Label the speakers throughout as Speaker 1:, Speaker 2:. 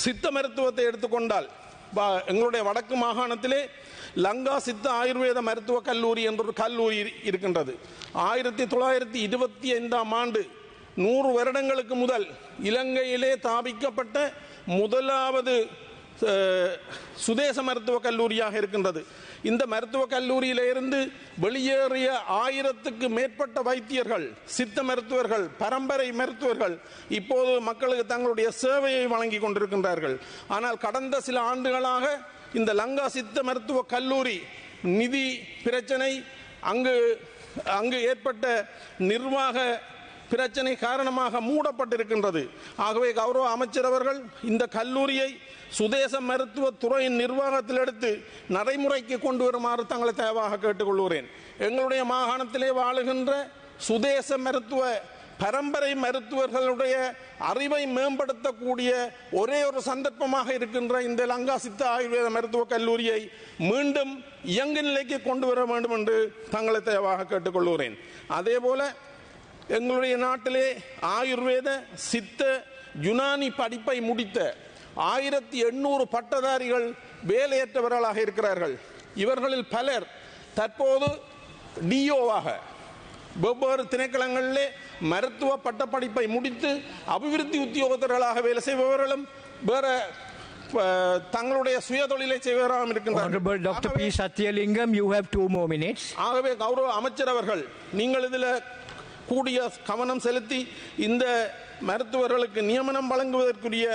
Speaker 1: சித்த மருத்துவத்தை எடுத்துக்கொண்டால் எங்களுடைய வடக்கு மாகாணத்திலே லங்கா சித்த ஆயுர்வேத மருத்துவக் கல்லூரி என்ற ஒரு கல்லூரி இருக்கின்றது. 1925ஆம் ஆண்டு 100 வருடங்களுக்கு முதல் இலங்கையிலே தாபிக்கப்பட்ட முதலாவது சுதேச மருத்துவக் கல்லூரியாக இருக்கின்றது. இந்த மருத்துவக் கல்லூரியிலிருந்து வெளியேறிய 1000க்கு மேற்பட்ட வைத்தியர்கள், சித்த மருத்துவர்கள், பரம்பரை மருத்துவர்கள் இப்போது மக்களுக்கு தங்களுடைய சேவையை வழங்கி கொண்டிருக்கின்றார்கள். ஆனால் கடந்த சில ஆண்டுகளாக இந்த லங்கா சித்த மருத்துவக் கல்லூரி நிதி பிரச்சனை, அங்கு ஏற்பட்ட நிர்வாக பிரச்சனை காரணமாக மூடப்பட்டிருக்கின்றது. ஆகவே கௌரவ அமைச்சர் அவர்கள் இந்த கல்லூரியை சுதேச மருத்துவ துறையின் நிர்வாகத்தில் எடுத்து நடைமுறைக்கு கொண்டு வருமாறு தங்களை தயவாக கேட்டுக்கொள்கிறேன். எங்களுடைய மாகாணத்திலே வாழுகின்ற சுதேச மருத்துவ பரம்பரை மருத்துவர்களுடைய அறிவை மேம்படுத்தக்கூடிய ஒரே ஒரு சந்தர்ப்பமாக இருக்கின்ற இந்த லங்கா சித்த ஆயுர்வேத மருத்துவக் கல்லூரியை மீண்டும் இயங்கு நிலைக்கு கொண்டு வர வேண்டும் என்று தங்களை தயவாக கேட்டுக்கொள்கிறேன். அதே போல எங்களுடைய நாட்டிலே ஆயுர்வேத சித்த யுனானி படிப்பை முடித்த 1800 பட்டதாரிகள் வேலையற்றவர்களாக இருக்கிறார்கள். இவர்களில் பலர் தற்போது டிஓவாக வெவ்வேறு திணைக்களங்களிலே மருத்துவ பட்டப்படிப்பை முடித்து அபிவிருத்தி உத்தியோகத்தர்களாக வேலை செய்பவர்களும் வேற தங்களுடைய சுய தொழிலை செய்வராகவும் இருக்கின்றனர்.
Speaker 2: Dr. P. Satyalingam, you have 2 more minutes.
Speaker 1: ஆகவே கௌரவ அமைச்சர் அவர்கள் நீங்கள் இதில் கூடிய கவனம் செலுத்தி இந்த மருத்துவர்களுக்கு நியமனம் வழங்குவதற்குரிய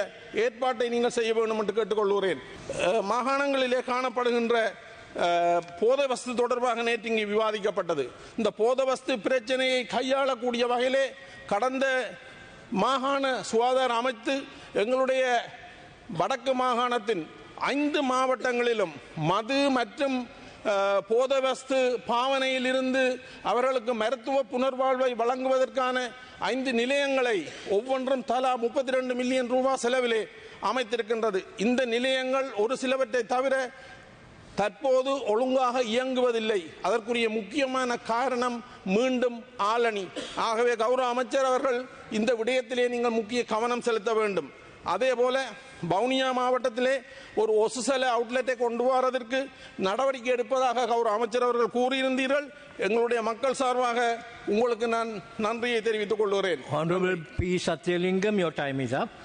Speaker 1: ஏற்பாட்டை நீங்கள் செய்ய வேண்டும் என்று கேட்டுக்கொள்கிறேன். மாகாணங்களிலே காணப்படுகின்ற போதை வஸ்து தொடர்பாக நேற்று இங்கு விவாதிக்கப்பட்டது. இந்த போதை வஸ்து பிரச்சனையை கையாளக்கூடிய வகையிலே கடந்த மாகாண சுகாதார அமைத்து எங்களுடைய வடக்கு மாகாணத்தின் 5 மாவட்டங்களிலும் மது மற்றும் போதை வஸ்து பாவனையில் இருந்து அவர்களுக்கு மருத்துவ புனர்வாழ்வை வழங்குவதற்கான 5 நிலையங்களை ஒவ்வொன்றும் தலா 32 மில்லியன் ரூபாய் செலவிலே அமைத்திருக்கின்றது. இந்த நிலையங்கள் ஒரு சிலவற்றை தவிர தற்போது ஒழுங்காக இயங்குவதில்லை. அதற்குரிய முக்கியமான காரணம் மீண்டும் ஆளணி. ஆகவே கௌரவ அமைச்சர் அவர்கள் இந்த விடயத்திலே நீங்கள் முக்கிய கவனம் செலுத்த வேண்டும். அதே போல வவுனியா மாவட்டத்திலே ஒரு ஒசுசல அவுட்லெட்டை கொண்டு வருவதற்கு நடவடிக்கை எடுப்பதாக கௌரவ அமைச்சர் அவர்கள் கூறியிருந்தீர்கள். எங்களுடைய மக்கள் சார்பாக உங்களுக்கு நான் நன்றியை தெரிவித்துக் கொள்கிறேன்.
Speaker 2: Honorable P. Satyalingam, your time is up.